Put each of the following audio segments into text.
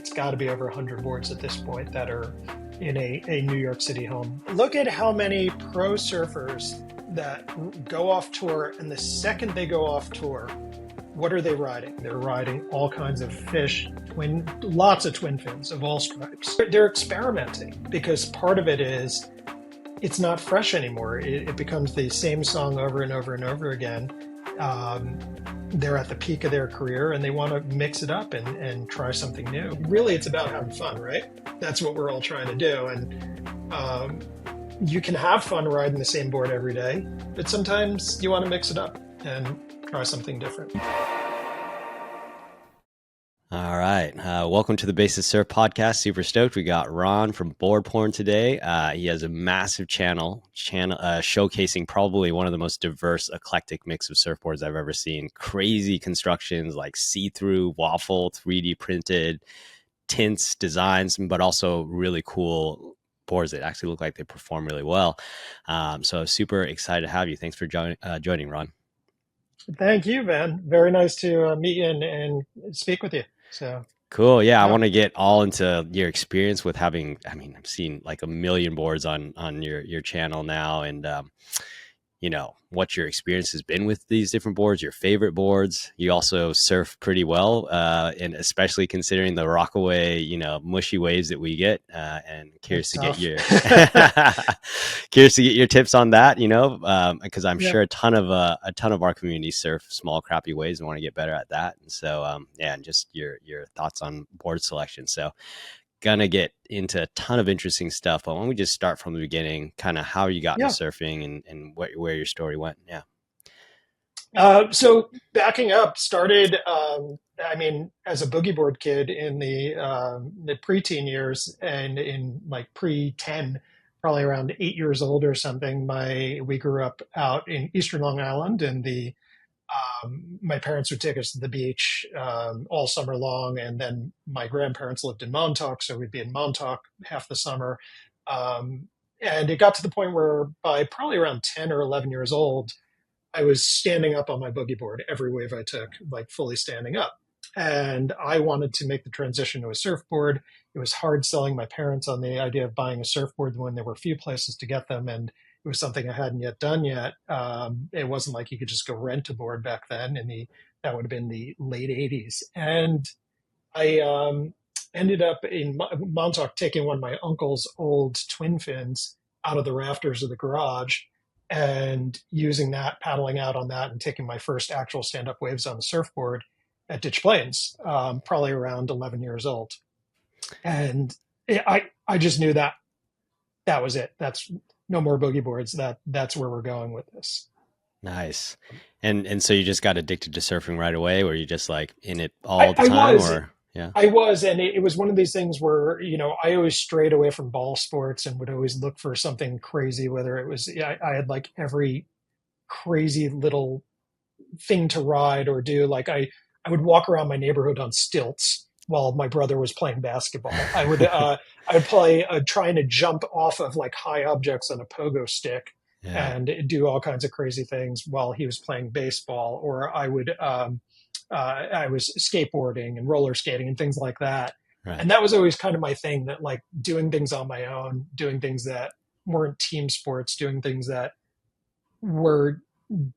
it's got to be over 100 boards at this point that are in a New York City home. Look at how many pro surfers that go off tour, and the second they go off tour, what are they riding? They're riding all kinds of fish, lots of twin fins of all stripes. They're experimenting because part of it is it's not fresh anymore. It becomes the same song over and over and over again. They're at the peak of their career and they want to mix it up and try something new. Really, it's about having fun, right? That's what we're all trying to do. And you can have fun riding the same board every day, but sometimes you want to mix it up and try something different. All right. Welcome to the Basis Surf Podcast. Super stoked. We got Ron from Board Porn today. He has a massive channel showcasing probably one of the most diverse, eclectic mix of surfboards I've ever seen. Crazy constructions like see-through, waffle, 3D printed, tints, designs, but also really cool boards that actually look like they perform really well. So super excited to have you. Thanks for joining, Ron. Thank you, Mann. Very nice to meet you and speak with you. So cool. Yeah. I want to get all into your experience with having, I've seen like a million boards on your channel now, and, what your experience has been with these different boards, your favorite boards. You also surf pretty well, and especially considering the Rockaway, mushy waves that we get, and curious to get your tips on that, because I'm sure a ton of our community surf small, crappy waves and want to get better at that. And so, and just your thoughts on board selection. So gonna get into a ton of interesting stuff, but why don't we just start from the beginning, kind of how you got into surfing and where your story went. So backing up, started as a boogie board kid in the preteen years, and in like pre-10, probably around 8 years old or something. We grew up out in Eastern Long Island, and my parents would take us to the beach all summer long, and then my grandparents lived in Montauk, so we'd be in Montauk half the summer. And it got to the point where by probably around 10 or 11 years old, I was standing up on my boogie board every wave I took, like fully standing up. And I wanted to make the transition to a surfboard. It was hard selling my parents on the idea of buying a surfboard when there were few places to get them, and it was something I hadn't yet done yet. It wasn't like you could just go rent a board back then. That would have been the late 80s. And I ended up in Montauk taking one of my uncle's old twin fins out of the rafters of the garage and using that, paddling out on that, and taking my first actual stand-up waves on the surfboard at Ditch Plains, probably around 11 years old. And I just knew that was it. That's no more boogie boards. That's where we're going with this. Nice. And so you just got addicted to surfing right away? Were you just like in it all the time? I was, and it was one of these things where, I always strayed away from ball sports and would always look for something crazy, whether it was, I had like every crazy little thing to ride or do. Like I would walk around my neighborhood on stilts while my brother was playing basketball. I would play trying to jump off of like high objects on a pogo stick and do all kinds of crazy things while he was playing baseball. Or I was skateboarding and roller skating and things like that. Right. And that was always kind of my thing, that like doing things on my own, doing things that weren't team sports, doing things that were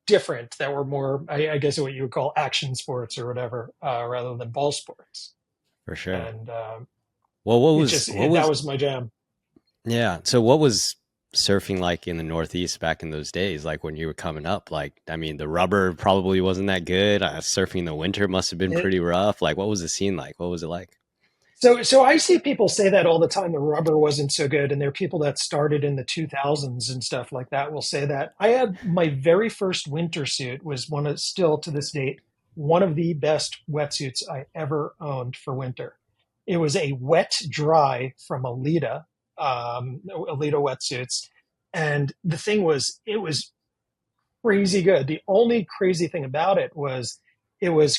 different, that were more, I guess what you would call action sports or whatever, rather than ball sports. For sure. And that was my jam. Yeah. So what was surfing like in the Northeast back in those days? Like when you were coming up, the rubber probably wasn't that good. Surfing in the winter must have been pretty rough. Like, what was the scene like? What was it like? So I see people say that all the time. The rubber wasn't so good. And there are people that started in the 2000s and stuff like that will say that. I had my very first winter suit was still to this date, one of the best wetsuits I ever owned for winter. It was a wet dry from Alita wetsuits. And the thing was, it was crazy good. The only crazy thing about it was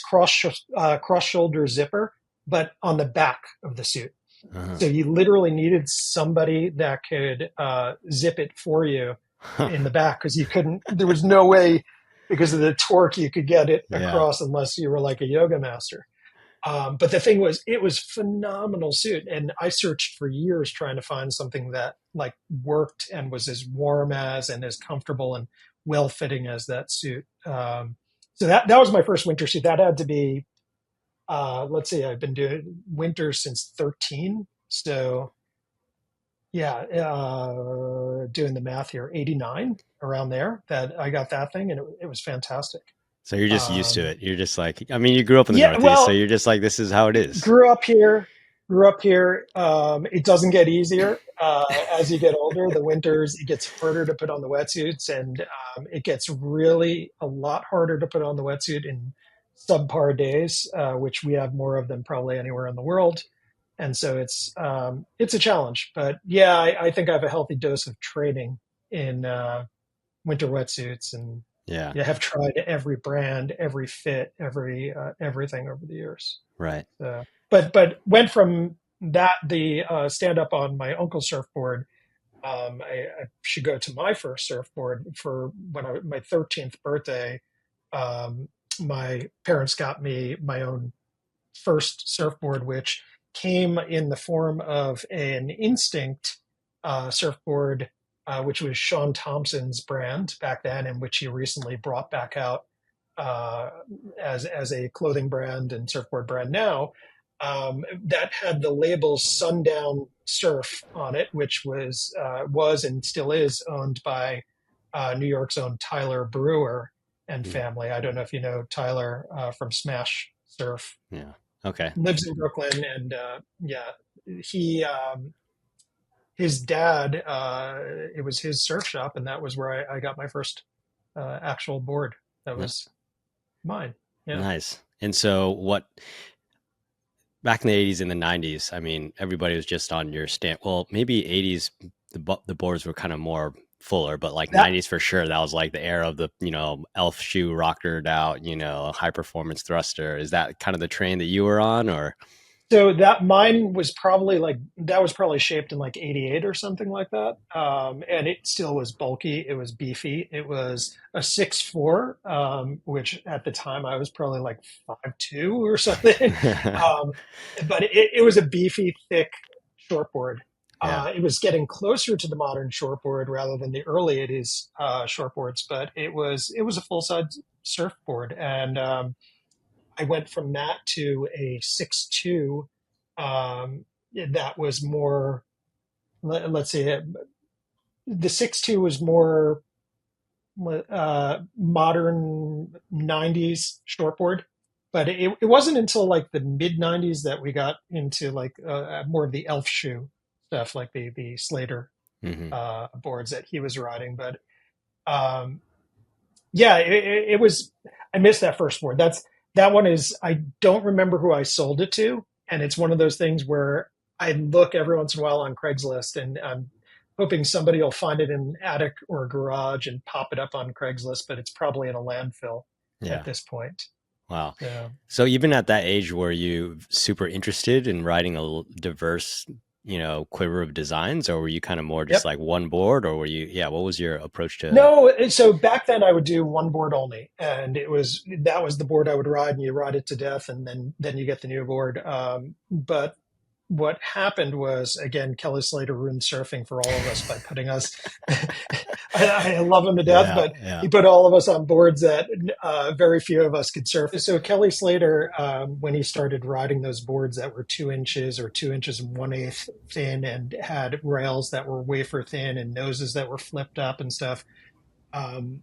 cross shoulder zipper, but on the back of the suit. Uh-huh. So you literally needed somebody that could zip it for you in the back, because there was no way, because of the torque, you could get it across unless you were like a yoga master. But the thing was, it was phenomenal suit, and I searched for years trying to find something that like worked and was as warm as and as comfortable and well fitting as that suit. So that was my first winter suit. That had to be, let's see, I've been doing winter since 13. So yeah, doing the math here, 89 around there that I got that thing, and it was fantastic. So you're just used to Um, it. You're just like, I mean, you grew up in the yeah, Northeast, so well, you're just like, this is how it is. grew up here, grew up here. It doesn't get easier as you get older. The winters, it gets harder to put on the wetsuits, and it gets really a lot harder to put on the wetsuit in subpar days, which we have more of than probably anywhere in the world. And so it's a challenge. But yeah, I think I have a healthy dose of training in winter wetsuits, and Yeah, yeah, have tried every brand, every fit, everything over the years. right. But went from that the stand up on my uncle's surfboard. I should go to my first surfboard for my 13th birthday. Um, my parents got me my own first surfboard, which came in the form of an Instinct surfboard, which was Sean Thompson's brand back then, and which he recently brought back out uh, as a clothing brand and surfboard brand now. That had the label Sundown Surf on it, which was and still is owned by New York's own Tyler Brewer and Mm, family. I don't know if you know Tyler from Smash Surf. yeah. Okay. Lives in Brooklyn, and yeah, he his dad, it was his surf shop, and that was where I got my first actual board. That N- was mine. Yeah. Nice. And so what back in the 80s and the 90s, I mean, everybody was just on your stand. Well, maybe 80s the boards were kind of more fuller, but like That 90s for sure, that was like the era of the, elf shoe rockered out, high performance thruster. Is that kind of the train that you were on or So that mine was probably like that was probably shaped in like 88 or something like that. And it still was bulky. It was beefy. It was a 6'4", which at the time I was probably like 5'2" or something. Um, but it was a beefy, thick shortboard. Yeah. It was getting closer to the modern shortboard rather than the early 80s shortboards, but it was a full size surfboard. And I went from that to a 6'2", that was more, let's see, the 6'2" was more modern 90s shortboard. But it wasn't until like the mid 90s that we got into like more of the elf shoe stuff, like the Slater Hmm. boards that he was riding. But um, yeah, it was. I missed that first board. That one is. I don't remember who I sold it to, and it's one of those things where I look every once in a while on Craigslist, and I'm hoping somebody will find it in an attic or a garage and pop it up on Craigslist, but it's probably in a landfill at Yeah. this point. Wow. So, So even at that age, were you super interested in writing a diverse, quiver of designs, or were you kind of more just yep. like one board, or were you, yeah, what was your approach to, No, so back then I would do one board only, and that was the board I would ride, and you ride it to death, and then you get the new board. But what happened was, again, Kelly Slater ruined surfing for all of us by putting us. I love him to death, yeah, but yeah. he put all of us on boards that very few of us could surf. So Kelly Slater, when he started riding those boards that were 2 inches or 2 inches and 1/8 thin, and had rails that were wafer thin and noses that were flipped up and stuff, um,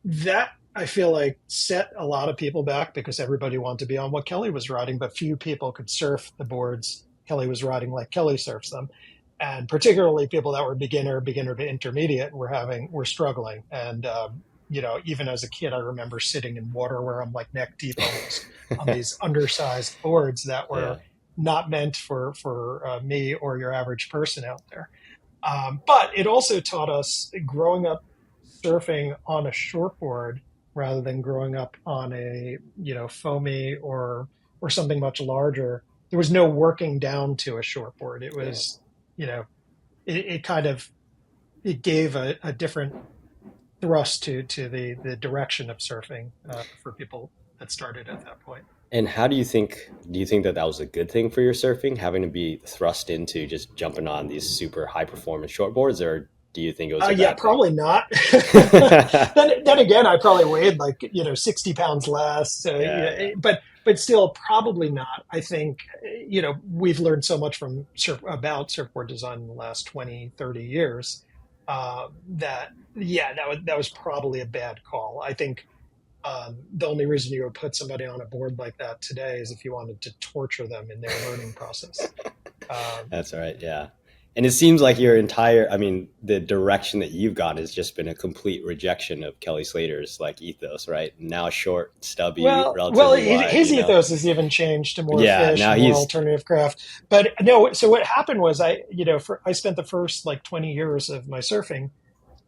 that I feel like set a lot of people back because everybody wanted to be on what Kelly was riding, but few people could surf the boards Kelly was riding like Kelly surfs them. And particularly people that were beginner to intermediate were struggling. And, even as a kid, I remember sitting in water where I'm like neck deep almost on these undersized boards that Yeah. were not meant for me or your average person out there. But it also taught us growing up surfing on a shortboard rather than growing up on a foamy or something much larger. There was no working down to a shortboard. It Yeah. was, you know, it kind of it gave a different thrust to the direction of surfing for people that started at that point. And how do you think that that was a good thing for your surfing, having to be thrust into just jumping on these super high performance shortboards, or do you think it was a Yeah, bad thing? probably not. Then again, I probably weighed like 60 pounds less. So, Yeah, yeah. but still, probably not. I think we've learned so much from about surfboard design in the last 20, 30 years that yeah, that was probably a bad call. I think the only reason you would put somebody on a board like that today is if you wanted to torture them in their learning process. Um, That's all right. Yeah. And it seems like your entire, I mean, the direction that you've gone has just been a complete rejection of Kelly Slater's like ethos, right? Now short, stubby, well, relatively wide, his you know? ethos has even changed to more Yeah. fish Now and more he's, alternative craft. But no, so what happened was I spent the first like 20 years of my surfing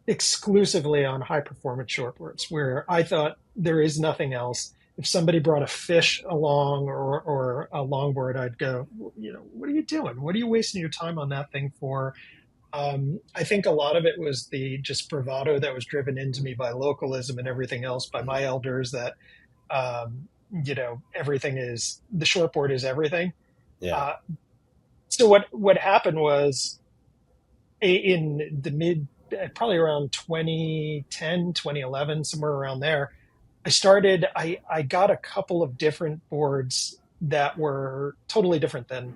exclusively on high performance shortboards, where I thought there is nothing else. If somebody brought a fish along or a longboard, I'd go, what are you doing? What are you wasting your time on that thing for? I think a lot of it was the just bravado that was driven into me by localism and everything else by my elders that everything is the shortboard is everything. yeah. Uh, so what happened was in the mid probably around 2010, 2011, somewhere around there, I got a couple of different boards that were totally different than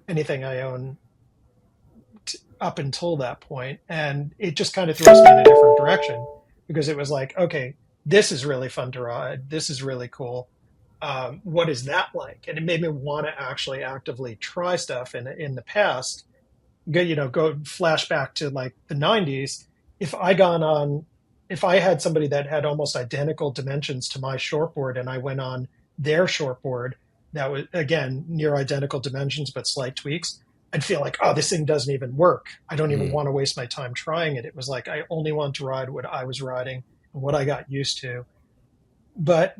anything I own up until that point, and it just kind of throws me in a different direction because it was like, okay, this is really fun to ride. This is really cool. What is that like? And it made me want to actually actively try stuff. And in the past, go flashback to like the 90s. If I gone on, if I had somebody that had almost identical dimensions to my shortboard, and I went on their shortboard that was again near identical dimensions but slight tweaks, I'd feel like, oh, this thing doesn't even work. I don't even Mhm. want to waste my time trying it. It was like I only want to ride what I was riding and what I got used to. But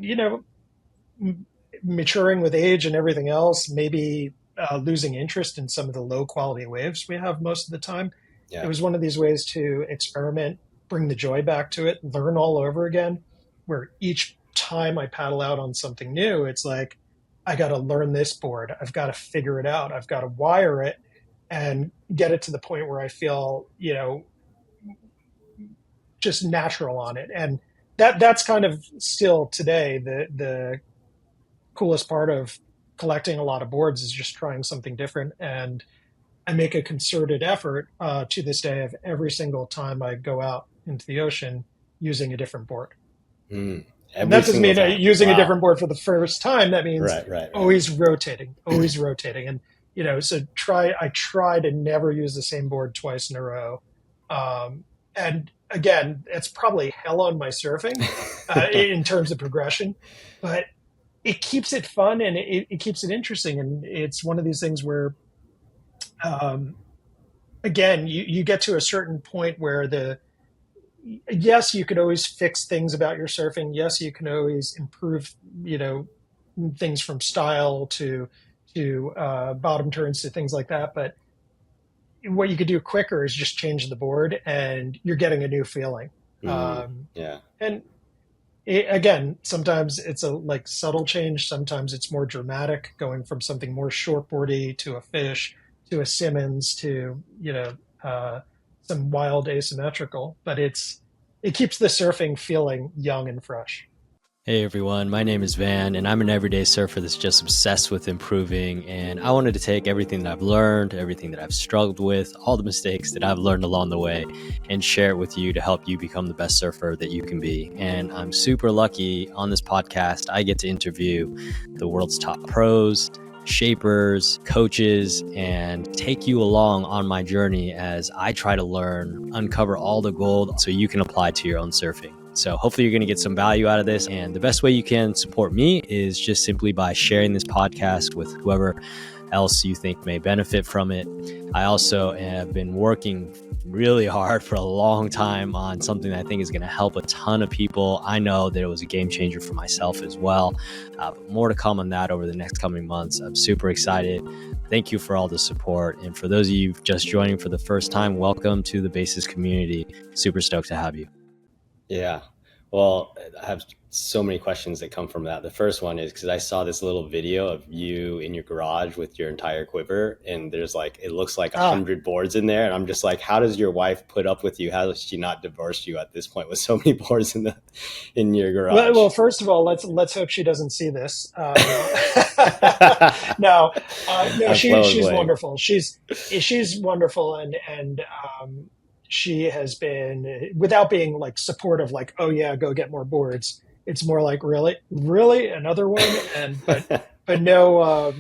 maturing with age and everything else, maybe losing interest in some of the low quality waves we have most of the time. It Yeah. was one of these ways to experiment, bring the joy back to it, learn all over again. Where each time I paddle out on something new, it's like, I got to learn this board. I've got to figure it out. I've got to wire it and get it to the point where I feel, just natural on it. And that's kind of still today the coolest part of collecting a lot of boards is just trying something different. And I make a concerted effort to this day of every single time I go out into the ocean using a different board. Mm. And Every that doesn't single mean time. using a Wow. different board for the first time. That means Right, right, right. always rotating, always rotating. And, so I try to never use the same board twice in a row. And again, it's probably hell on my surfing in terms of progression, but it keeps it fun and it keeps it interesting. And it's one of these things where, um, again, you get to a certain point where yes, you could always fix things about your surfing. Yes, you can always improve, things from style to bottom turns to things like that. But what you could do quicker is just change the board and you're getting a new feeling. Mm. Um, Yeah. and again, sometimes it's a like subtle change. Sometimes it's more dramatic, going from something more shortboardy to a fish to a Simmons to some wild asymmetrical. But it keeps the surfing feeling young and fresh. Hey everyone, my name is Van, and I'm an everyday surfer that's just obsessed with improving. And I wanted to take everything that I've learned, everything that I've struggled with, all the mistakes that I've learned along the way, and share it with you to help you become the best surfer that you can be. And I'm super lucky on this podcast, I get to interview the world's top pros, shapers, coaches, and take you along on my journey as I try to learn, uncover all the gold so you can apply to your own surfing. So hopefully you're going to get some value out of this. And the best way you can support me is just simply by sharing this podcast with whoever else you think may benefit from it. I also have been working really hard for a long time on something that I think is going to help a ton of people. I know that it was a game changer for myself as well. More to come on that over the next coming months. I'm super excited. Thank you for all the support. And for those of you just joining for the first time, welcome to the Basis community. Super stoked to have you. Yeah. Well, I have so many questions that come from that. The first one is because I saw this little video of you in your garage with your entire quiver, and there's like it looks like a Ah, hundred boards in there, and I'm just like, how does your wife put up with you? How does she not divorce you at this point with so many boards in your garage? well, first of all, let's hope she doesn't see this. No, no, no. I'm flowing She's blame. wonderful. She's wonderful, and she has been, without being like supportive, like, oh yeah, go get more boards. It's more like, really another one, and but no.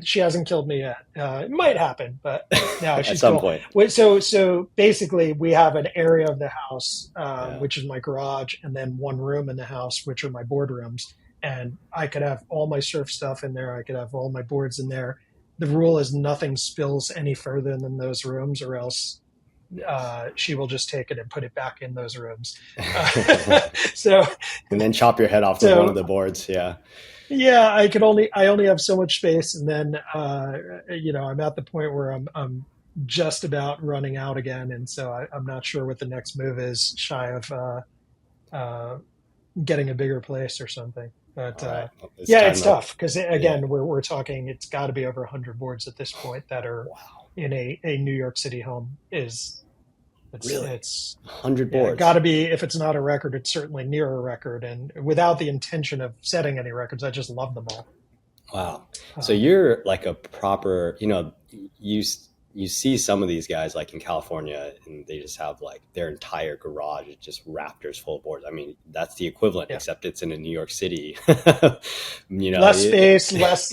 She hasn't killed me yet. It might happen, but no, At she's some cool. point. So basically, we have an area of the house, Yeah. which is my garage, and then one room in the house, which are my board rooms. And I could have all my surf stuff in there. I could have all my boards in there. The rule is nothing spills any further than those rooms, or else she will just take it and put it back in those rooms. So And then chop your head off with one of so the boards. Yeah. yeah, I only have so much space, and then I'm at the point where I'm just about running out again, and so I'm not sure what the next move is, shy of uh, getting a bigger place or something. But All right. Well, it's yeah, time it's to. tough because Yeah. again, we're talking. It's got to be over 100 boards at this point that are Wow. in a New York City home. Is Really? it's 100 Yeah, got boards. to be. If it's not a record, it's certainly near a record. And without the intention of setting any records, I just love them all. Wow. So Um, you're like a proper, you you see some of these guys like in California and they just have like their entire garage is just rafters full of boards. I mean, that's the equivalent yeah. except it's in a New York City. Less space, less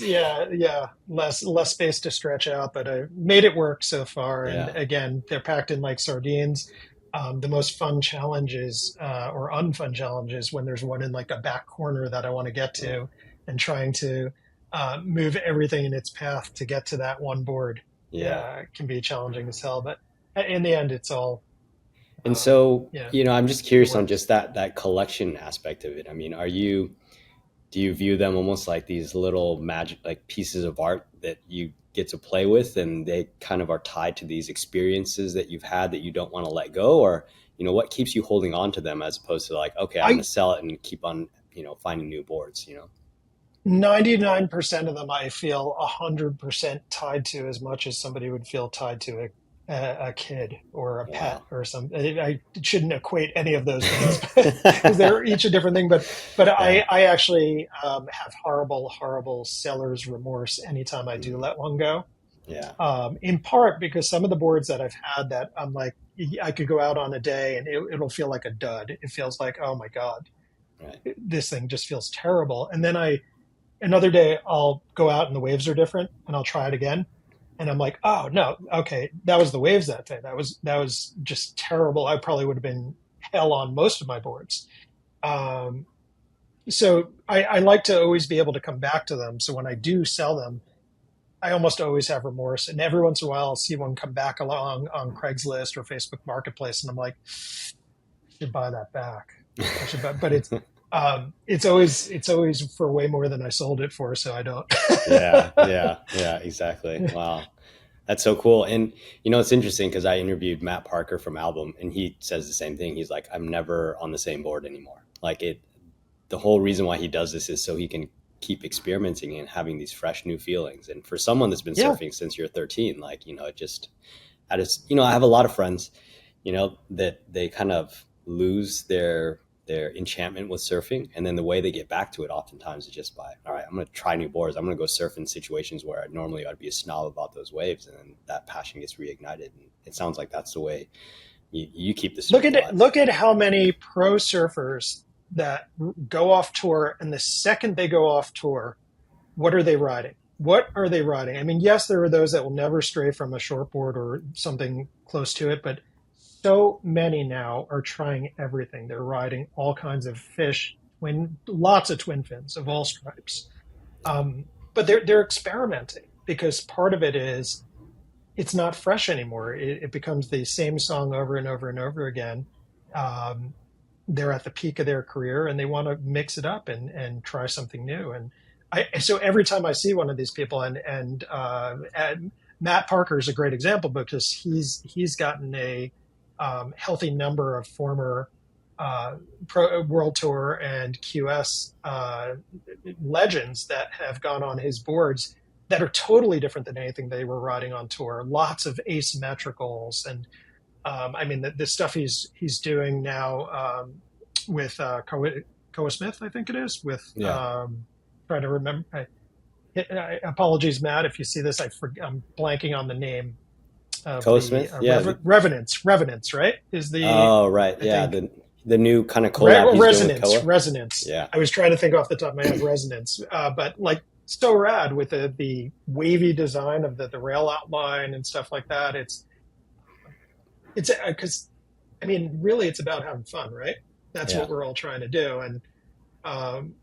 space to stretch out, but I made it work so far. And yeah. again, they're packed in like sardines. The most fun challenges or unfun challenges when there's one in like a back corner that I want to get Yeah. to, and trying to move everything in its path to get to that one board. Yeah. Yeah, it can be challenging as hell, but in the end, it's all And so, yeah, I'm just it curious on works. just that collection aspect of it. I mean, do you view them almost like these little magic like pieces of art that you get to play with and they kind of are tied to these experiences that you've had that you don't want to let go, or what keeps you holding on to them as opposed to like, okay, I'm going I to sell it and keep on finding new boards. 99% of them I feel 100% tied to, as much as somebody would feel tied to a kid or a pet Wow. or something. I shouldn't equate any of those things because they're each a different thing. But Yeah. I actually have horrible seller's remorse anytime I do Mm. let one go. Yeah. In part because some of the boards that I've had that I'm like, I could go out on a day and it'll feel like a dud. It feels like, oh my God, Right. this thing just feels terrible. And then another day I'll go out and the waves are different and I'll try it again. And I'm like, oh no, okay, that was the waves that day. That was just terrible. I probably would have been hell on most of my boards. Um, so I like to always be able to come back to them. So when I do sell them, I almost always have remorse. And every once in a while, I'll see one come back along on Craigslist or Facebook Marketplace, and I'm like, I should buy that back. I should buy, but it's always for way more than I sold it for, so I don't. Yeah. Yeah. Yeah. Exactly. Wow. That's so cool. And it's interesting because I interviewed Matt Parker from Album and he says the same thing. He's like, I'm never on the same board anymore. Like the whole reason why he does this is so he can keep experimenting and having these fresh new feelings. And for someone that's been Yeah, surfing since you're 13, like, it just, I have a lot of friends, that they kind of lose their enchantment with surfing. And then the way they get back to it oftentimes is just by, all right, I'm going to try new boards. I'm going to go surf in situations where normally I'd be a snob about those waves. And then that passion gets reignited. And it sounds like that's the way you keep the look surf at it. alive. Look at how many pro surfers that go off tour, and the second they go off tour, what are they riding? What are they riding? I mean, yes, there are those that will never stray from a shortboard or something close to it, but so many now are trying everything. They're riding all kinds of fish, lots of twin fins of all stripes. But they're experimenting because part of it is it's not fresh anymore. It becomes the same song over and over and over again. Um, they're at the peak of their career and they want to mix it up and try something new. So every time I see one of these people, and Matt Parker is a great example because he's gotten a healthy number of former World Tour and QS legends that have gone on his boards that are totally different than anything they were riding on tour. Lots of asymmetricals, and I mean the stuff he's doing now with Koa Smith, I think it is. With Yeah. trying to remember. Apologies, Matt, if you see this. I'm blanking on the name of the Co-Smith. Yeah. Revenants. Revenants, right? Is the Oh, right. I Yeah. think The new kind of collab he's doing with Resonance. Koa. Resonance. Yeah. I was trying to think off the top of my head. Resonance, but like so rad with the wavy design of the rail outline and stuff like that. It's because I mean, really, it's about having fun, right? That's Yeah. what we're all trying to do, and um,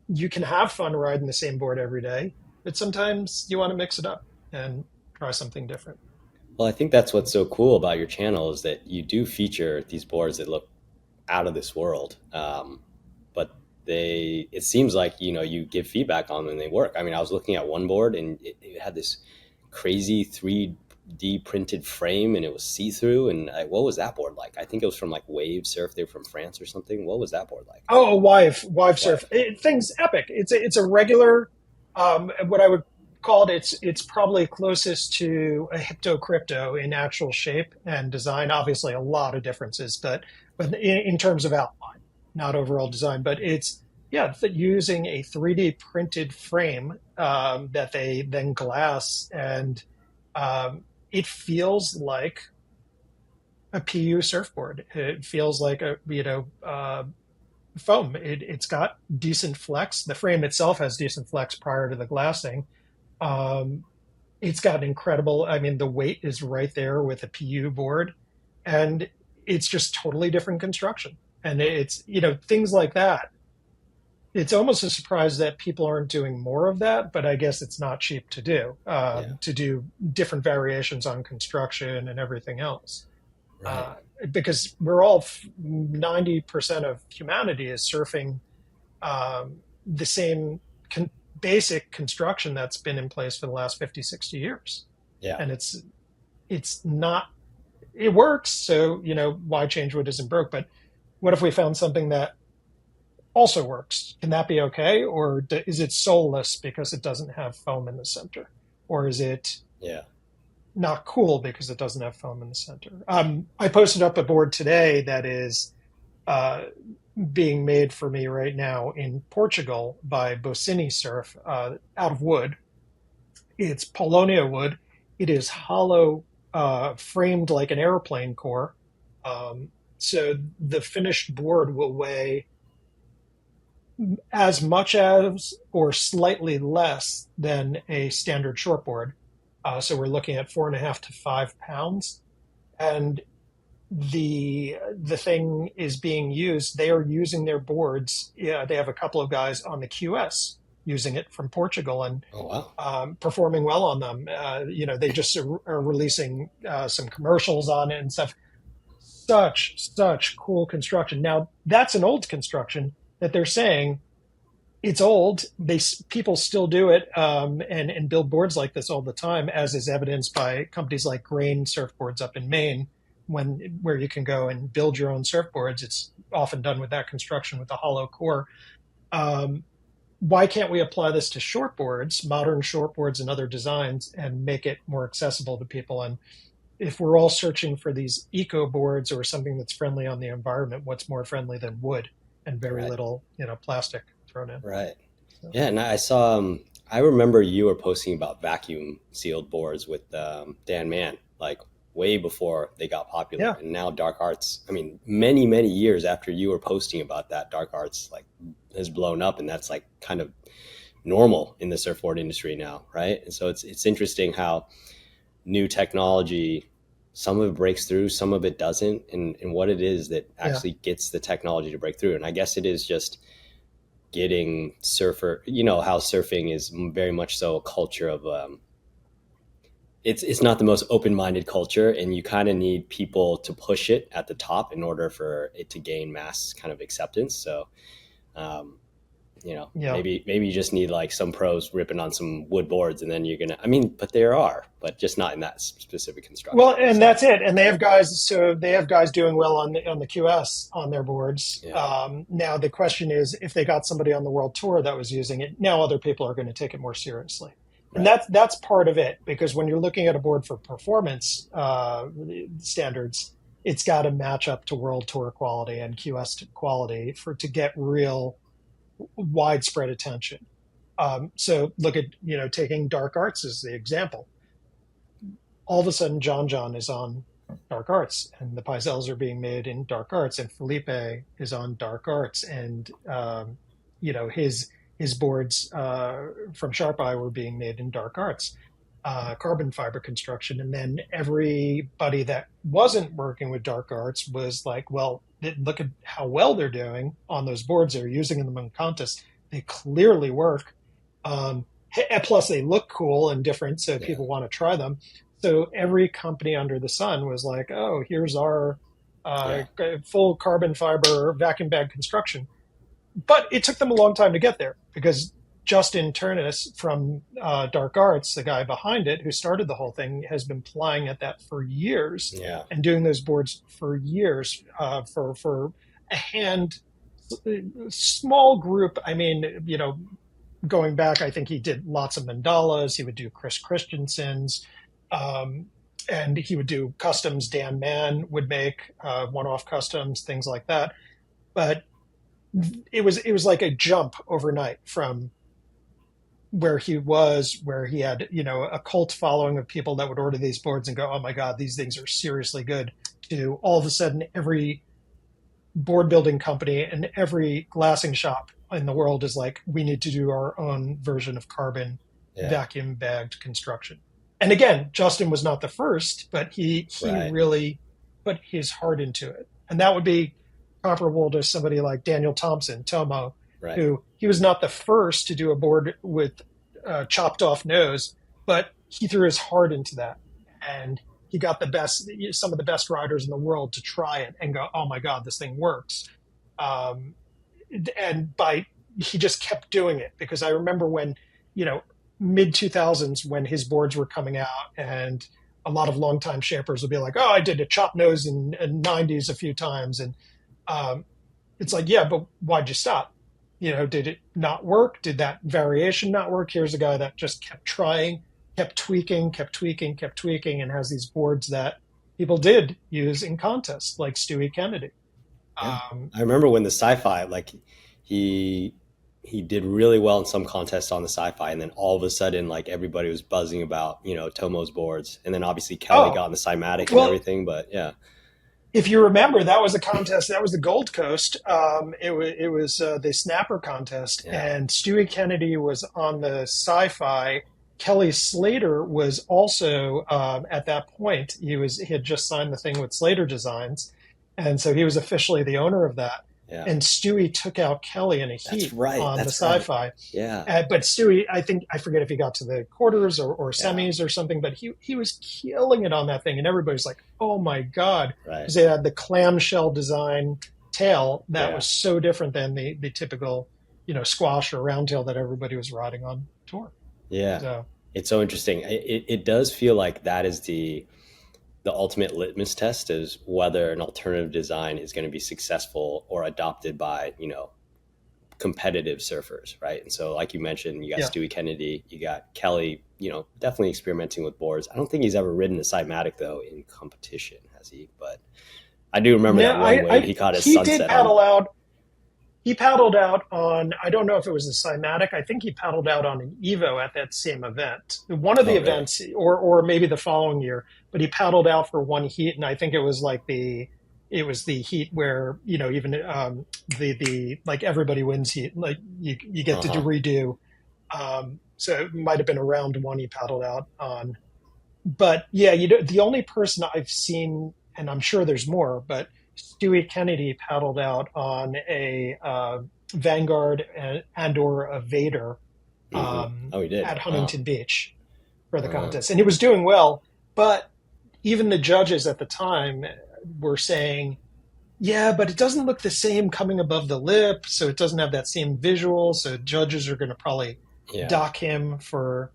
you can have fun riding the same board every day, but sometimes you want to mix it up and try something different. Well, I think that's what's so cool about your channel is that you do feature these boards that look out of this world. But it seems like, you give feedback on them and they work. I mean, I was looking at one board and it had this crazy 3D printed frame and it was see through. And what was that board like? I think it was from like Wave Surf. They were from France or something. What was that board like? Oh, Wive Surf. Wave. Thing's epic. It's a regular, what I would call it. It's probably closest to a Hypto Crypto in actual shape and design. Obviously, a lot of differences, but in terms of outline, not overall design. But it's yeah, using a 3D printed frame that they then glass, and it feels like a PU surfboard. It feels like a foam. It's got decent flex. The frame itself has decent flex prior to the glassing. Um, it's got incredible. I mean, the weight is right there with a PU board, and it's just totally different construction. And it's things like that. It's almost a surprise that people aren't doing more of that, but I guess it's not cheap Yeah. to do different variations on construction and everything else. Right. Uh, because we're all 90% of humanity is surfing the same basic construction that's been in place for the last 50, 60 years. Yeah. And it's not, it works. So, why change what isn't broke? But what if we found something that also works? Can that be okay? Or is it soulless because it doesn't have foam in the center? Or is it Yeah. not cool because it doesn't have foam in the center? I posted up a board today that is uh, being made for me right now in Portugal by Bocini Surf out of wood. It's Polonia wood. It is hollow, framed like an airplane core. So the finished board will weigh as much as or slightly less than a standard shortboard. So we're looking at 4.5 to 5 pounds. And the thing is being used. They are using their boards. Yeah, they have a couple of guys on the QS using it from Portugal and Oh, wow. performing well on them. They just are releasing some commercials on it and stuff. Such cool construction. Now that's an old construction that they're saying it's old. People still do it and build boards like this all the time, as is evidenced by companies like Grain Surfboards up in Maine, where you can go and build your own surfboards. It's often done with that construction with the hollow core. Um, why can't we apply this to shortboards, modern shortboards, and other designs, and make it more accessible to people? And if we're all searching for these eco boards or something that's friendly on the environment, what's more friendly than wood and very Right. little, plastic thrown in? Right. So, Yeah, and I saw. I remember you were posting about vacuum sealed boards with Dan Mann, like way before they got popular. yeah, And now Dark Arts. I mean, many many years after you were posting about that, Dark Arts like has blown up, and that's like kind of normal in the surfboard industry now, right? And so it's interesting how new technology, some of it breaks through, some of it doesn't, and what it is that yeah, actually gets the technology to break through. And I guess it is just getting how surfing is very much so a culture of it's not the most open-minded culture, and you kind of need people to push it at the top in order for it to gain mass kind of acceptance. So um, Yeah. maybe you just need like some pros ripping on some wood boards, and then you're gonna. I mean, but there are, but just not in that specific Well, construction. and So that's it. And they have guys, so they have guys doing well on the QS on their boards. yeah, Now the question is, if they got somebody on the world tour that was using it, now other people are going to take it more seriously, and right, that's part of it. Because when you're looking at a board for performance standards, it's got to match up to world tour quality and QS quality for to get real widespread attention. So look at taking dark arts as the example. All of a sudden John is on dark arts, and the Pizels are being made in dark arts, and Felipe is on dark arts, and his boards from Sharp Eye were being made in dark arts, carbon fiber construction, and then everybody that wasn't working with dark arts was like, well, look at how well they're doing on those boards. They're using them in contests. They clearly work. Um, Plus, they look cool and different, so yeah, people want to try them. So every company under the sun was like, "Oh, here's our uh, yeah, full carbon fiber vacuum bag construction." But it took them a long time to get there because Justin Turnus from Dark Arts, the guy behind it who started the whole thing, has been plying at that for years yeah, and doing those boards for years for a small group. I mean, going back, I think he did lots of mandalas. He would do Chris Christensen's, um, and he would do customs. Dan Mann would make one-off customs, things like that. But it was like a jump overnight from where he had a cult following of people that would order these boards and go, "Oh my God, these things are seriously good," to all of a sudden every board building company and every glassing shop in the world is like, we need to do our own version of carbon yeah, vacuum bagged construction. And again, Justin was not the first, but he right, really put his heart into it. And that would be comparable to somebody like Daniel Thompson, Tomo, right. who he was not the first to do a board with chopped off nose, but he threw his heart into that. And he got some of the best riders in the world to try it and go, "Oh my God, this thing works." Um, and he just kept doing it, because I remember when, you know, mid 2000s, when his boards were coming out, and a lot of longtime shapers would be like, "Oh, I did a chop nose in 90s a few times." And um, it's like, yeah, but why'd you stop? Did it not work? Did that variation not work? Here's a guy that just kept trying, kept tweaking, kept tweaking, kept tweaking, and has these boards that people did use in contests, like Stewie Kennedy. Yeah, Um, I remember when the sci-fi, like he he did really well in some contests on the sci-fi, and then all of a sudden, like everybody was buzzing about Tomo's boards, and then obviously Kelly got oh, in the cymatic and well, everything. But yeah, if you remember, that was a contest. That was the Gold Coast. It was the Snapper contest, yeah, and Stewie Kennedy was on the sci-fi. Kelly Slater was also at that point. He had just signed the thing with Slater Designs, and so he was officially the owner of that. yeah, And Stewie took out Kelly in a that's heat right, on the that's right. sci-fi. Yeah, But Stewie, I forget if he got to the quarters or yeah, semis or something, but he was killing it on that thing, and everybody's like, "Oh my God," right, because they had the clamshell design tail that yeah, was so different than the typical, squash or round tail that everybody was riding on tour. yeah. So It's so interesting. It does feel like that is the ultimate litmus test, is whether an alternative design is going to be successful or adopted by competitive surfers, right? And so, like you mentioned, you got yeah, Stewie Kennedy, you got Kelly, definitely experimenting with boards. I don't think he's ever ridden a Cymatic though in competition, has he? But I do remember now that one wave he caught his he did sunset on. paddle out. He paddled out on, I don't know if it was a Cymatic. I think he paddled out on an Evo at that same event. One of the Oh, really? events, or maybe the following year, but he paddled out for one heat, and I think it was the heat where, even the like everybody wins heat, like you get Uh to huh. redo. So it might have been a round one he paddled out on. But yeah, the only person I've seen, and I'm sure there's more, but Stewie Kennedy paddled out on a Vanguard and or a Vader Mm-hmm. Oh, he did. at Wow. Huntington Beach for the Uh, contest, and he was doing well. But even the judges at the time were saying, Yeah, but it doesn't look the same coming above the lip, so it doesn't have that same visual. So judges are going to probably Yeah. dock him for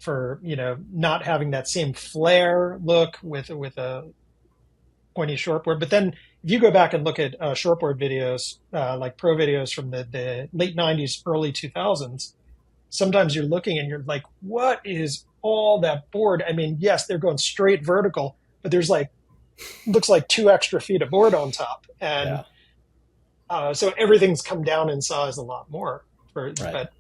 not having that same flare look with a pointy shortboard. But then if you go back and look at shortboard videos, like pro videos from the late '90s, early 2000s, sometimes you're looking and you're like, what is all that board? I mean, yes, they're going straight vertical, but there's like looks like 2 extra feet of board on top, and Yeah. so everything's come down in size a lot more. Right. But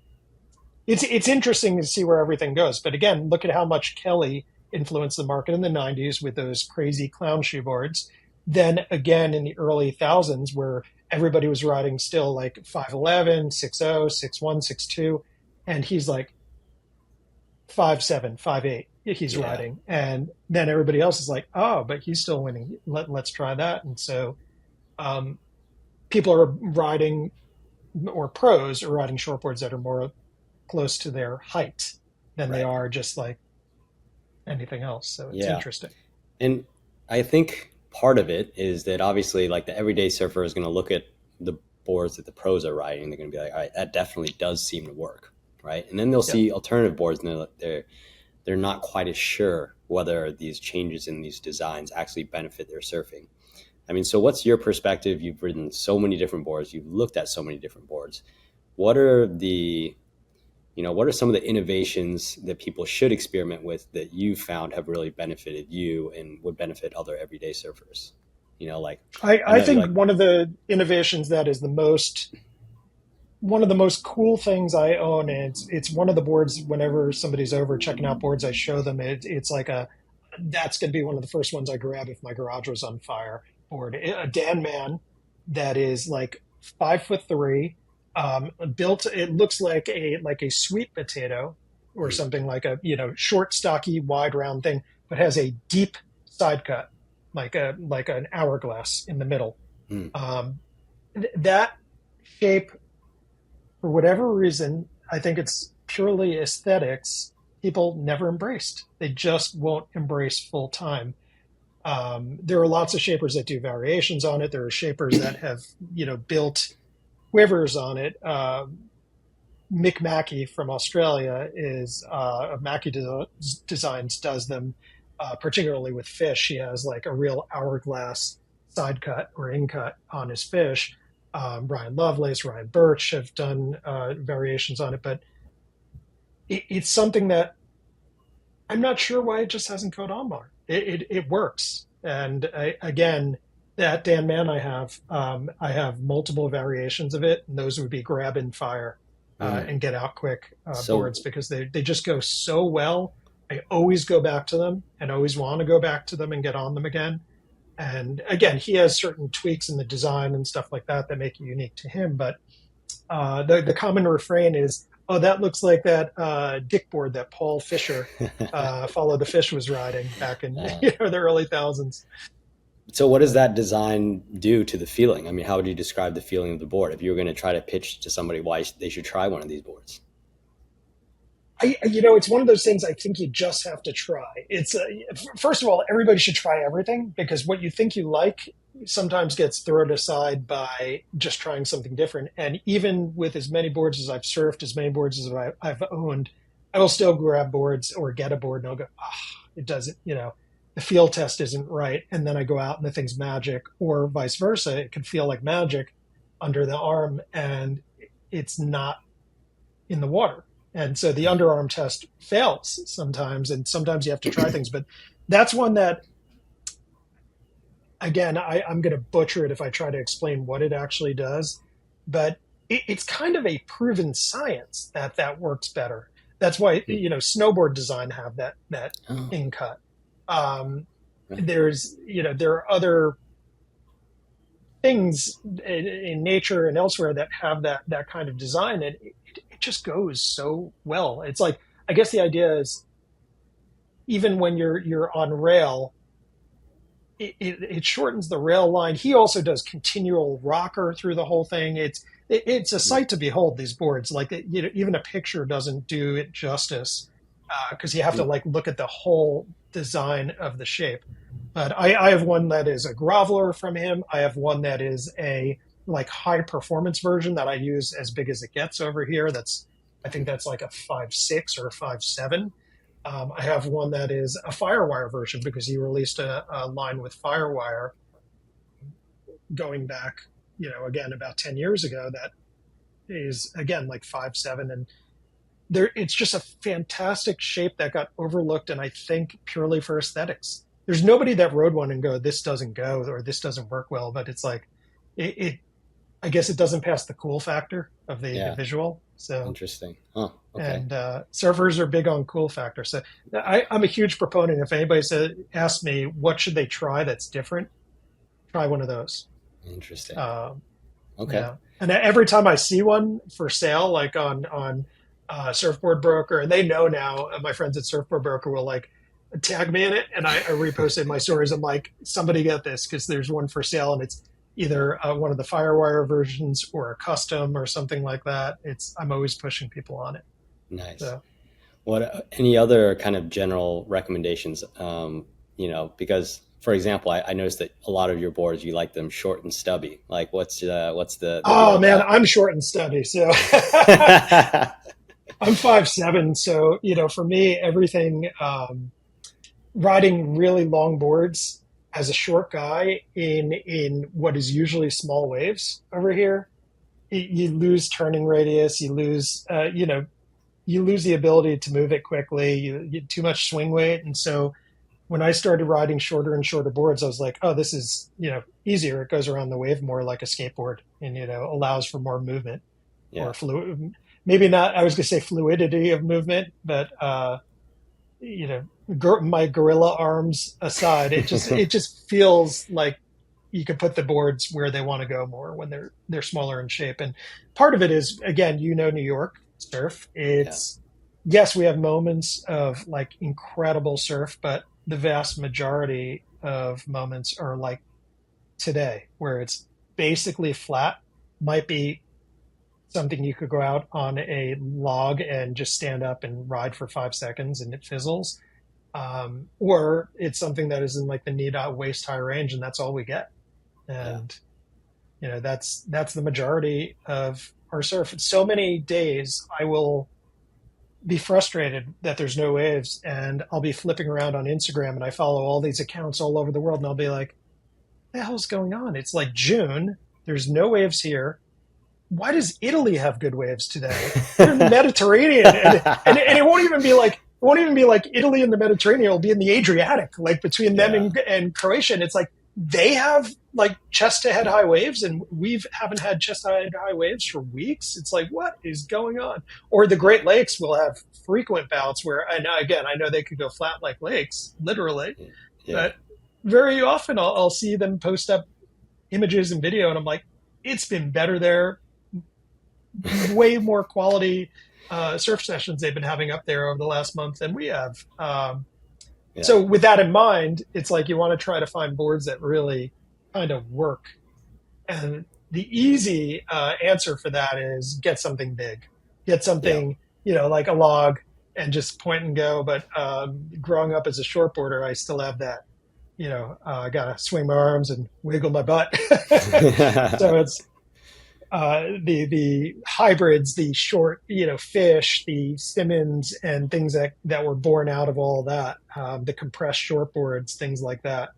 it's interesting to see where everything goes. But again, look at how much Kelly influenced the market in the '90s with those crazy clown shoe boards. Then again in the early thousands, where everybody was riding still like 5'11", 6'0", 6'1", 6'2", and he's like 5'7", 5'8". He's Yeah. riding, and then everybody else is like, oh, but he's still winning. Let's try that. And so um, people are riding, or pros are riding shortboards that are more close to their height than they Right. are just like anything else. So it's Yeah. interesting. And I think part of it is that obviously, like the everyday surfer is going to look at the boards that the pros are riding. They're going to be like, all right, that definitely does seem to work, right? And then they'll Yeah. see alternative boards, and they're not quite as sure whether these changes in these designs actually benefit their surfing. I mean, so what's your perspective? You've ridden so many different boards. You've looked at so many different boards. What are the what are some of the innovations that people should experiment with that you found have really benefited you and would benefit other everyday surfers? Like I I know you think like, one of the innovations that is the most one of the most cool things I own, and it's one of the boards. Whenever somebody's over checking out boards, I show them. It's like a that's going to be one of the first ones I grab if my garage was on fire. Board, a Dan Mann that is like 5'3", built. It looks like a sweet potato or mm, something, like a short, stocky, wide, round thing, but has a deep side cut, like an hourglass in the middle. mm, Um, that shape, for whatever reason, I think it's purely aesthetics. People never embraced. They just won't embrace full time. There are lots of shapers that do variations on it. There are shapers that have, built quivers on it. Mick Mackey from Australia is of Mackey Designs does them, particularly with fish. He has like a real hourglass side cut or in cut on his fish. Ryan Lovelace, Ryan Birch have done variations on it, but it's something that I'm not sure why it just hasn't caught on more. It works, and again, that Dan Mann I have multiple variations of it, and those would be grab and fire mm. and get out quick So boards because they just go so well. I always go back to them and always want to go back to them and get on them again. And again, he has certain tweaks in the design and stuff like that that make it unique to him. But the common refrain is, "Oh, that looks like that dick board that Paul Fisher, Follow the Fish, was riding back in uh, the early thousands." so what does But that design do to the feeling? I mean, how would you describe the feeling of the board if you were going to try to pitch to somebody why they should try one of these boards? it's one of those things I think you just have to try. First of all, everybody should try everything, because what you think you like sometimes gets thrown aside by just trying something different. And even with as many boards as I've surfed, as many boards as I've owned, I will still grab boards or get a board and I'll go, it doesn't, the feel test isn't right. And then I go out and the thing's magic, or vice versa. It can feel like magic under the arm and it's not in the water. And so the Right. underarm test fails sometimes, and sometimes you have to try things. But that's one that, again, I'm going to butcher it if I try to explain what it actually does. But it's kind of a proven science that that works better. That's why Mm. snowboard design have that Oh, in cut. Um, right. there are other things in nature and elsewhere that have that kind of design, and it just goes so well. It's like, I guess the idea is, even when you're on rail, it shortens the rail line. He also does continual rocker through the whole thing. It's a Mm. sight to behold, these boards. Like, even a picture doesn't do it justice, because you have to And like look at the whole design of the shape. But I have one that is a groveler from him. I have one that is a like high performance version that I use as big as it gets over here. I think that's like a 5.6 or a 5.7. I have one that is a Firewire version because he released a line with Firewire going back, again about 10 years ago. That is again like 5.7, and it's just a fantastic shape that got overlooked, and I think purely for aesthetics. There's nobody that rode one and go, this doesn't go or this doesn't work well, but it's like it I guess it doesn't pass the cool factor of the Yeah, visual. So, interesting. Oh, okay. and surfers are big on cool factor. So I'm a huge proponent. If anybody asks me what should they try that's different, try one of those. Interesting. Um, Okay. yeah, and every time I see one for sale, like on Surfboard Broker, and they know now. My friends at Surfboard Broker will like tag me in it, and I repost it in my stories. I'm like, somebody get this because there's one for sale, and it's Yeah. either one of the Firewire versions or a custom or something like that. I'm always pushing people on it. Nice. So What any other kind of general recommendations? Because for example, I noticed that a lot of your boards you like them short and stubby. Like, what's the deal oh with man, that? I'm short and stubby, so I'm 5'7". So for me, everything. Riding really long boards as a short guy in what is usually small waves over here, you lose turning radius, you lose the ability to move it quickly, you get too much swing weight. And so when I started riding shorter and shorter boards, I was like, oh, this is easier. It goes around the wave more like a skateboard, and allows for more movement Yeah. or fluid. Maybe not. I was going to say fluidity of movement, but you know, my gorilla arms aside, it just feels like you can put the boards where they want to go more when they're smaller in shape. And part of it is, again, New York surf. Yeah. It's Yes, we have moments of like incredible surf, but the vast majority of moments are like today, where it's basically flat. Might be something you could go out on a log and just stand up and ride for 5 seconds and it fizzles, or it's something that is in like the knee dot waist high range, and that's all we get. Yeah. And that's the majority of our surf. So many days I will be frustrated that there's no waves, and I'll be flipping around on Instagram, and I follow all these accounts all over the world, and I'll be like, what the hell's going on? It's like June, there's no waves here. Why does Italy have good waves today? They're in the Mediterranean, and it won't even be like Italy and the Mediterranean. It'll be in the Adriatic, like between them Yeah. and Croatia. And it's like they have like chest to head high waves, and we haven't had chest to head high waves for weeks. It's like, what is going on? Or the Great Lakes will have frequent bouts where, and again, I know they could go flat like lakes, literally, Yeah. but very often I'll see them post up images and video, and I'm like, it's been better there, way more quality surf sessions they've been having up there over the last month than we have. Yeah. So with that in mind, it's like you want to try to find boards that really kind of work. And the easy answer for that is get something big, get Yeah. something, like a log, and just point and go. But growing up as a shortboarder, I still have that, I got to swing my arms and wiggle my butt. So it's the hybrids, the short, fish, the Simmons, and things that were born out of all that, the compressed shortboards, things like that,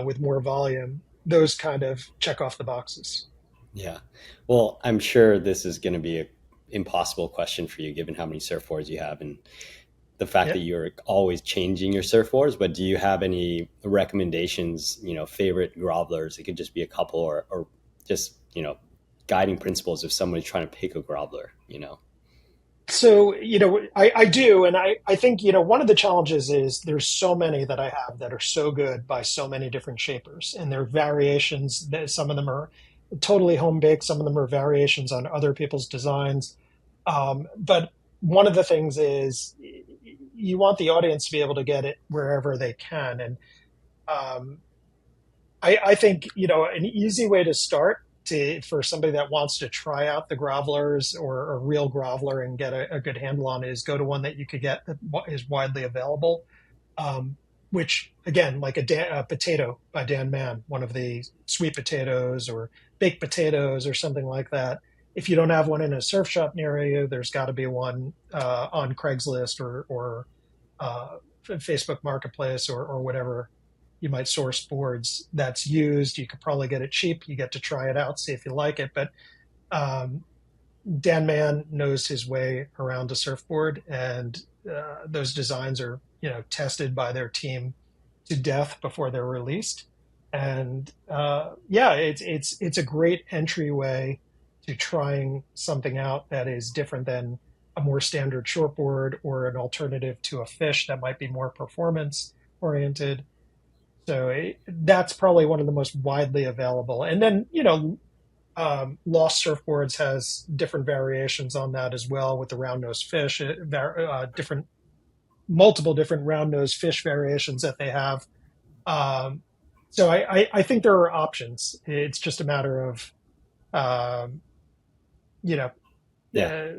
with more volume. Those kind of check off the boxes. Yeah. Well, I'm sure this is going to be an impossible question for you, given how many surfboards you have and the fact that Yeah. you're always changing your surfboards. But do you have any recommendations, favorite grovelers? It could just be a couple or just, guiding principles if somebody's trying to pick a groveler. So, I do. And I think, one of the challenges is there's so many that I have that are so good by so many different shapers. And they're variations. Some of them are totally home baked, some of them are variations on other people's designs. But one of the things is you want the audience to be able to get it wherever they can. And um, I think an easy way to start for somebody that wants to try out the grovelers or a real groveler and get a good handle on it is go to one that you could get that is widely available. Um, which again, like a potato by Dan Mann, one of the sweet potatoes or baked potatoes or something like that. If you don't have one in a surf shop near you, there's got to be one on Craigslist or Facebook Marketplace or whatever you might source boards that's used. You could probably get it cheap. You get to try it out, see if you like it. But um, Dan Mann knows his way around a surfboard, and those designs are tested by their team to death before they're released. And yeah, it's a great entryway to trying something out that is different than a more standard shortboard or an alternative to a fish that might be more performance oriented. So that's probably one of the most widely available. And then, Lost Surfboards has different variations on that as well with the round nosed fish, different, multiple different round nosed fish variations that they have. Um, so I think there are options. It's just a matter of, um, you know, Yeah, uh,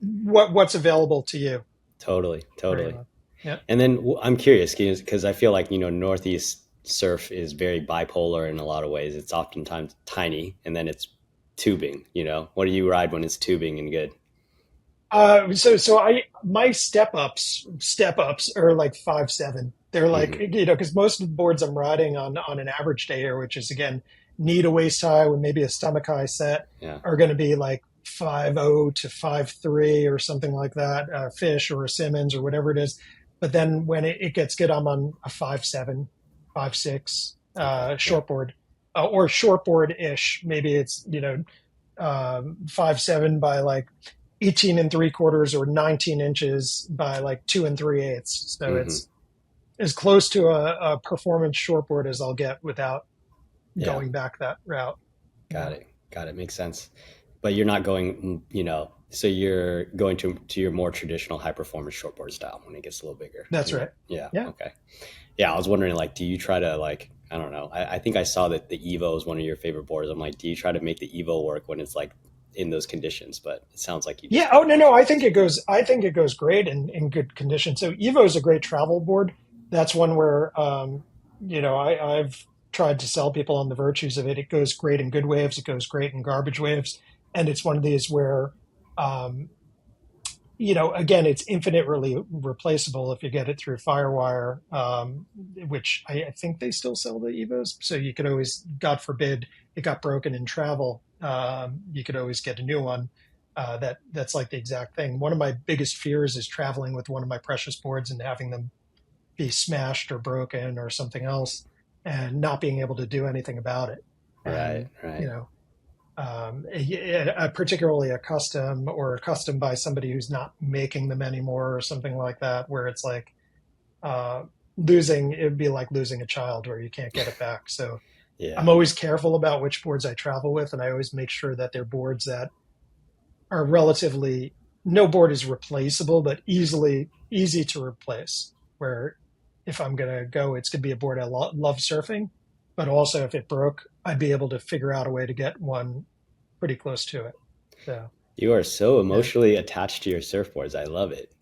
what's available to you, totally, pretty totally. much. Yeah. And then I'm curious because I feel like Northeast surf is very bipolar in a lot of ways. It's oftentimes tiny, and then it's tubing. What do you ride when it's tubing and good? So my step ups are like 5'7". They're like, Hmm. because most of the boards I'm riding on an average day here, which is again knee to waist high with maybe a stomach high set, Yeah. are going to be like 5'0" to 5'3" or something like that, fish or a Simmons or whatever it is. But then when it gets good, I'm on a 5'7", 5'6", Okay. Yeah. shortboard, or shortboard ish. Maybe it's 5'7" by like 18 and 3/4 or 19 inches by like 2 and 3/8. So Hmm. it's as close to a performance shortboard as I'll get without Yeah. going back that route. Got Yeah, it. Got it. Makes sense. But you're not going, so you're going to your more traditional high performance shortboard style when it gets a little bigger. that's right. Yeah. Yeah. Okay. Yeah. I was wondering, like, do you try to, like, I don't know. I think I saw that the Evo is one of your favorite boards. I'm like, do you try to make the Evo work when it's like in those conditions? But it sounds like you just Yeah. go Oh, with no, the no. flow. I think it goes great in good condition. So Evo is a great travel board. That's one where, I've tried to sell people on the virtues of it. It goes great in good waves. It goes great in garbage waves. And it's one of these where, um, again, it's infinitely replaceable if you get it through Firewire, which I think they still sell the Evos. So you could always, God forbid, it got broken in travel. You could always get a new one. That's like the exact thing. One of my biggest fears is traveling with one of my precious boards and having them be smashed or broken or something else, and not being able to do anything about it. Right. And Right. particularly a custom or a custom by somebody who's not making them anymore or something like that, where it's like uh, losing, it would be like losing a child where you can't get it back. So Yeah. I'm always careful about which boards I travel with, and I always make sure that they're boards that are relatively, no board is replaceable, but easy to replace. Where if I'm gonna go, it's gonna be a board I love surfing, but also if it broke, I'd be able to figure out a way to get one pretty close to it. So You are so yeah, emotionally attached to your surfboards. I love it.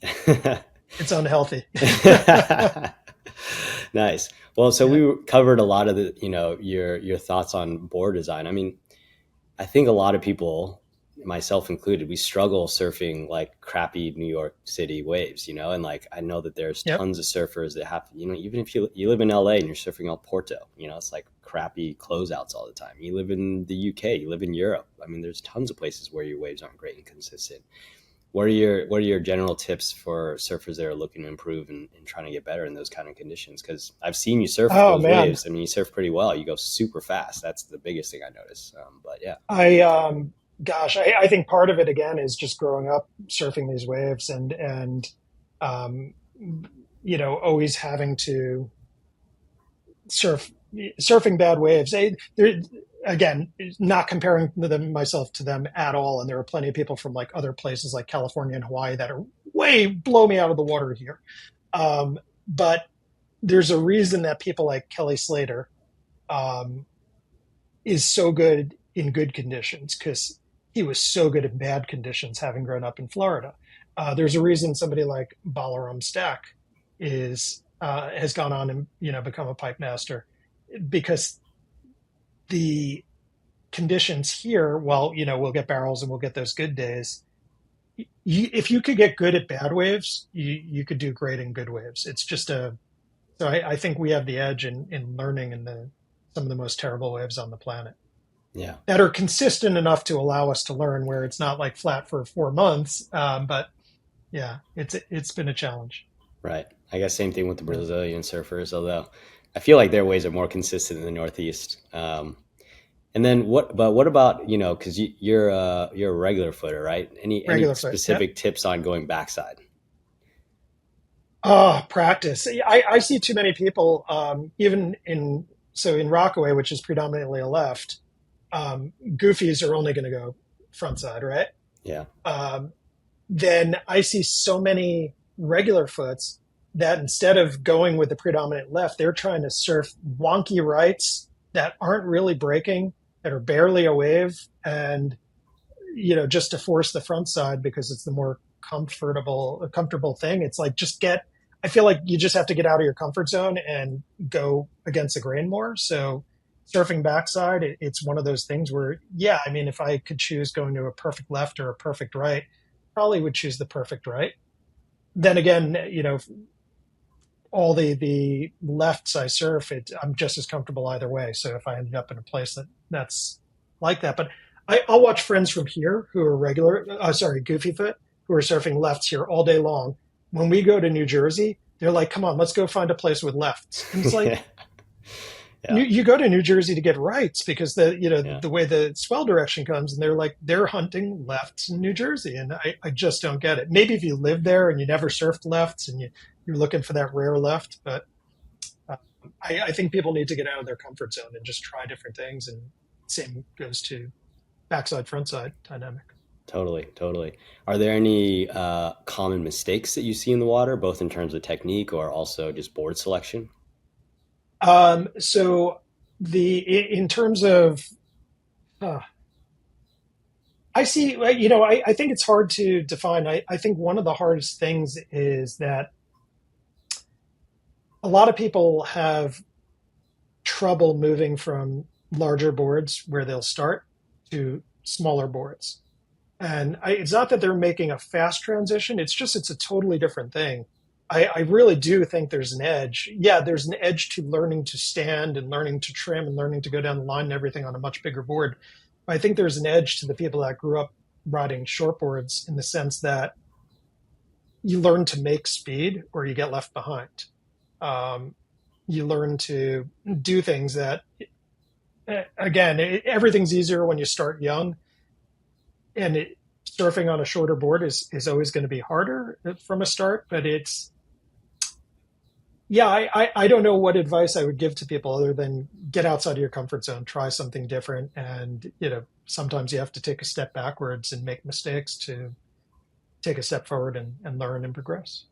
it's unhealthy. Nice. Well, so Yeah. we covered a lot of the, your thoughts on board design. I mean, I think a lot of people, myself included, we struggle surfing like crappy New York City waves, and like I know that there's Yep. tons of surfers that have, even if you live in LA and you're surfing on Porto, it's like crappy closeouts all the time. You live in the UK, you live in Europe. I mean, there's tons of places where your waves aren't great and consistent. What are your general tips for surfers that are looking to improve and trying to get better in those kind of conditions? Because I've seen you surf Oh those man. waves. I mean, you surf pretty well. You go super fast. That's the biggest thing I notice. But yeah. I gosh, I think part of it again is just growing up surfing these waves and um, always having to surf surfing bad waves. They're, again, not comparing myself to them at all. And there are plenty of people from like other places like California and Hawaii that are way blow me out of the water here. But there's a reason that people like Kelly Slater um, is so good in good conditions because he was so good in bad conditions having grown up in Florida. There's a reason somebody like Balaram Stack is has gone on and become a pipe master because the conditions here, well, we'll get barrels and we'll get those good days. If you could get good at bad waves, you could do great in good waves. It's just a so I think we have the edge in learning in the some of the most terrible waves on the planet Yeah. that are consistent enough to allow us to learn where it's not like flat for 4 months. But yeah, it's been a challenge. Right. I guess same thing with the Yeah. Brazilian surfers, although I feel like their waves are more consistent in the Northeast. And then what? But what about because you're a regular footer, right? Any Regular foot. Yeah. specific tips on going backside? Oh, practice. I see too many people, even in Rockaway, which is predominantly a left, goofies are only going to go front side, right? Yeah. Um, then I see so many regular foots that instead of going with the predominant left, they're trying to surf wonky rights that aren't really breaking, that are barely a wave, and just to force the front side because it's the more comfortable thing. It's like just get. I feel like you just have to get out of your comfort zone and go against the grain more. So surfing backside, it's one of those things where, yeah, I mean, if I could choose going to a perfect left or a perfect right, probably would choose the perfect right. Then again, all the lefts I surf, I'm just as comfortable either way. So if I ended up in a place that's like that, but I'll watch friends from here who are goofy foot, who are surfing lefts here all day long. When we go to New Jersey, they're like, "Come on, let's go find a place with lefts." And it's like Yeah. Yeah. you go to New Jersey to get rights because Yeah. the way the swell direction comes, and they're hunting lefts in New Jersey, and I just don't get it. Maybe if you live there and you never surfed lefts and you're looking for that rare left, but uh, I think people need to get out of their comfort zone and just try different things. And same goes to backside frontside dynamic. Totally. Totally. Are there any common mistakes that you see in the water, both in terms of technique or also just board selection? So in terms of uh, I see, I think it's hard to define. I think one of the hardest things is that a lot of people have trouble moving from larger boards where they'll start to smaller boards. And it's not that they're making a fast transition. It's just, it's a totally different thing. I really do think there's an edge. Yeah, there's an edge to learning to stand and learning to trim and learning to go down the line and everything on a much bigger board. But I think there's an edge to the people that grew up riding shortboards in the sense that you learn to make speed or you get left behind. Um, you learn to do things that, again, everything's easier when you start young, and surfing on a shorter board is always going to be harder from a start. But yeah, I don't know what advice I would give to people other than get outside of your comfort zone, try something different, and sometimes you have to take a step backwards and make mistakes to take a step forward and learn and progress.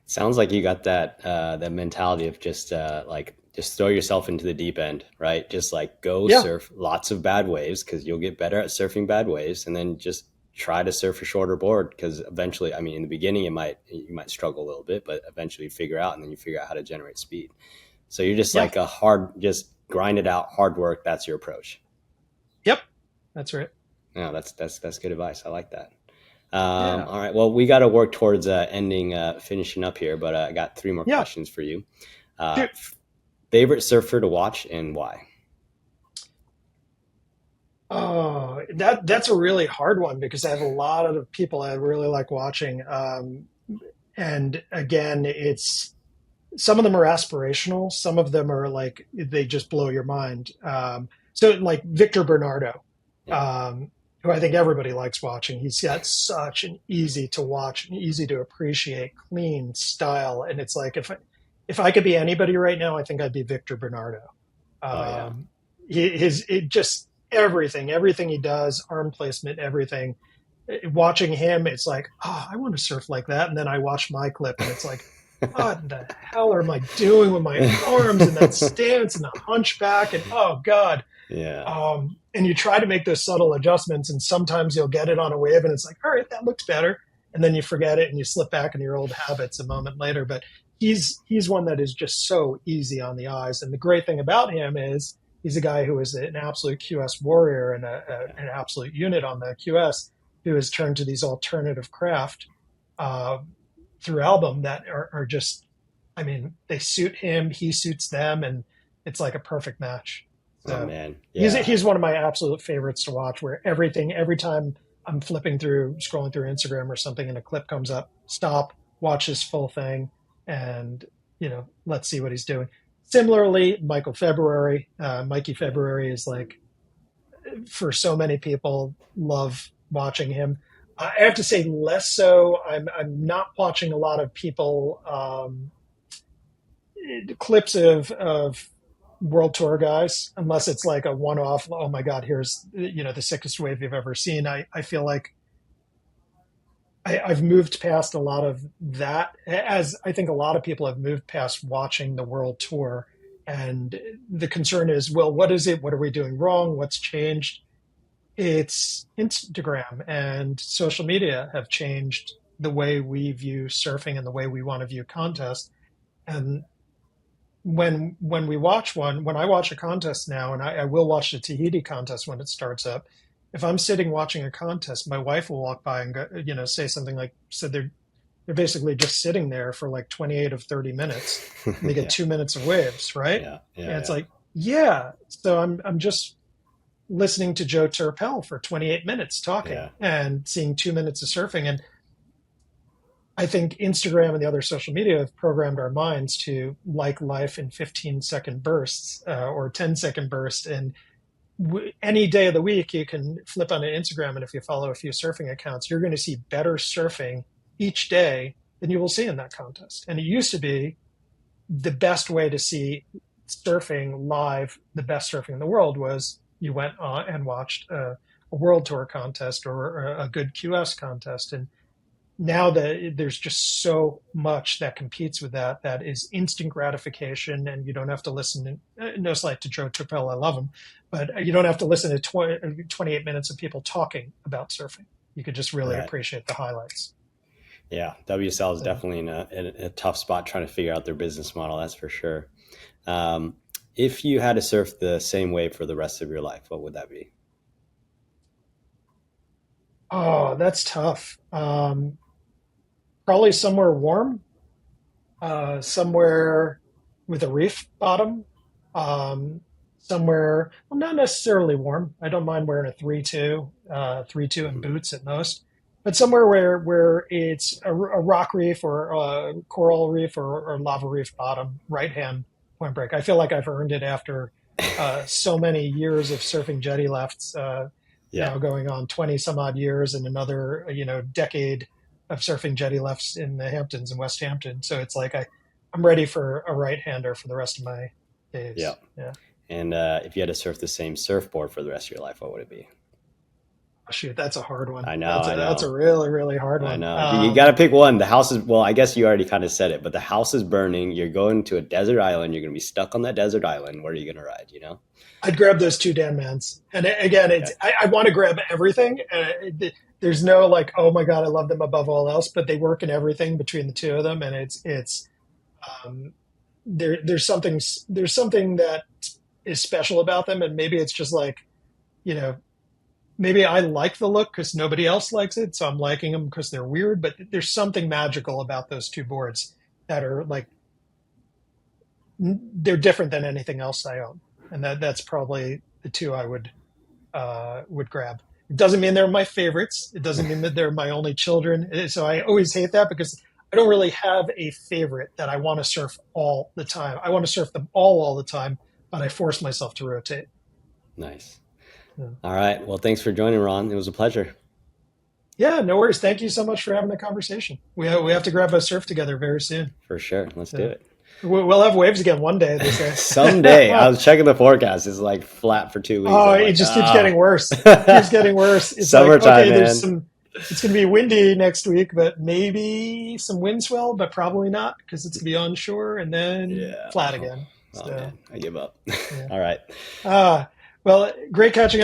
Sounds like you got that mentality of just like just throw yourself into the deep end, right? Just like go Yeah, surf lots of bad waves because you'll get better at surfing bad waves, and then just try to surf a shorter board because eventually, I mean, in the beginning you might struggle a little bit, but eventually you figure out, and then you figure out how to generate speed. So you're just yeah, like a hard, just grind it out, hard work. That's your approach. yep, that's right. No, that's good advice. I like that. Yeah, All right. Well, we got to work towards finishing up here, but I got three more yeah. questions for you. Uh, Dude, favorite surfer to watch and why? oh, that's a really hard one because I have a lot of people I really like watching. And again, it's some of them are aspirational, some of them are like they just blow your mind. So like Victor Bernardo, Yeah. who I think everybody likes watching. He's got such an easy to watch and easy to appreciate, clean style, and it's like if I could be anybody right now, I think I'd be Victor Bernardo. Oh yeah. Um, it just everything he does, arm placement, everything. Watching him, it's like, oh, I want to surf like that. And then I watch my clip, and it's like, what the hell am I doing with my arms and that stance and the hunchback? And oh God. Yeah. And you try to make those subtle adjustments, and sometimes you'll get it on a wave, and it's like, all right, that looks better. And then you forget it and you slip back into your old habits a moment later. But he's one that is just so easy on the eyes. And the great thing about him is he's a guy who is an absolute QS warrior and an absolute unit on the QS who has turned to these alternative craft uh, through album that are just, I mean, they suit him, he suits them, and it's like a perfect match. Oh So man, yeah, he's one of my absolute favorites to watch. Where every time I'm flipping through, scrolling through Instagram or something, and a clip comes up, stop, watch this full thing, and let's see what he's doing. Similarly, Mikey yeah, February is like, for so many people, love watching him. I have to say less so. I'm not watching a lot of people clips of world tour guys unless it's like a one off. Oh my God, here's the sickest wave you've ever seen. I feel like I've moved past a lot of that, as I think a lot of people have moved past watching the world tour. And the concern is, well, what is it? What are we doing wrong? What's changed? It's Instagram and social media have changed the way we view surfing and the way we want to view contests. And when I watch a contest now, and I will watch the Tahiti contest when it starts up. If I'm sitting watching a contest, my wife will walk by and go, say something like, so they're basically just sitting there for like 28 of 30 minutes and they get yeah, 2 minutes of waves, right? yeah, And yeah, it's yeah, like, yeah. So I'm just listening to Joe Turpel for 28 minutes talking yeah. and seeing 2 minutes of surfing. And I think Instagram and the other social media have programmed our minds to like life in 15-second bursts or 10-second bursts. And any day of the week, you can flip on an Instagram, and if you follow a few surfing accounts, you're going to see better surfing each day than you will see in that contest. And it used to be the best way to see surfing live, the best surfing in the world was you went on and watched a world tour contest or a good QS contest. And now that there's just so much that competes with that is instant gratification, and you don't have to listen no slight to Joe Turpel, I love him, but you don't have to listen to 28 minutes of people talking about surfing. You could just really Right. appreciate the highlights. Yeah, WSL is So, definitely in a tough spot trying to figure out their business model. That's for sure. Um, if you had to surf the same wave for the rest of your life, what would that be? oh, that's tough. Probably somewhere warm, somewhere with a reef bottom, um, somewhere, well, not necessarily warm. I don't mind wearing a 3-2, 3-2 and Mhm. boots at most, but somewhere where it's a rock reef or a coral reef or lava reef bottom, right hand point break. I feel like I've earned it after so many years of surfing jetty lefts, Yeah, now going on 20 some odd years and another, decade of surfing jetty lefts in the Hamptons and West Hampton. So it's like I'm ready for a right hander for the rest of my yeah. days. Yeah. And if you had to surf the same surfboard for the rest of your life, what would it be? Oh, shoot, that's a hard one. I know, That's a really, really hard I one. know. You got to pick one. The house is, well, I guess you already kind of said it, but the house is burning. You're going to a desert island. You're going to be stuck on that desert island. Where are you going to ride? You know? I'd grab those two Dan Mans. And again, Okay. I want to grab everything. There's no like, oh my God, I love them above all else, but they work in everything between the two of them. And um, there's something that is special about them. And maybe it's just like, you know, maybe I like the look because nobody else likes it. So I'm liking them because they're weird, but there's something magical about those two boards that are like, they're different than anything else I own. And that's probably the two I would grab. It doesn't mean they're my favorites. It doesn't mean that they're my only children. So I always hate that because I don't really have a favorite that I want to surf all the time. I want to surf them all the time, but I force myself to rotate. Nice. Yeah. All right. Well, thanks for joining, Ron. It was a pleasure. Yeah, no worries. Thank you so much for having the conversation. We have to grab a surf together very soon. For sure. Let's do Yeah. it. We'll have waves again one day, they say. Someday. I was checking the forecast. It's like flat for 2 weeks. Oh, I'm it like, just keeps getting worse. It keeps getting worse. It's like, summertime, okay, man. it's going to be windy next week, but maybe some wind swell, but probably not because it's going to be onshore and then Yeah. flat Oh, again. oh So, man, I give up. yeah. All right. Uh, well, great catching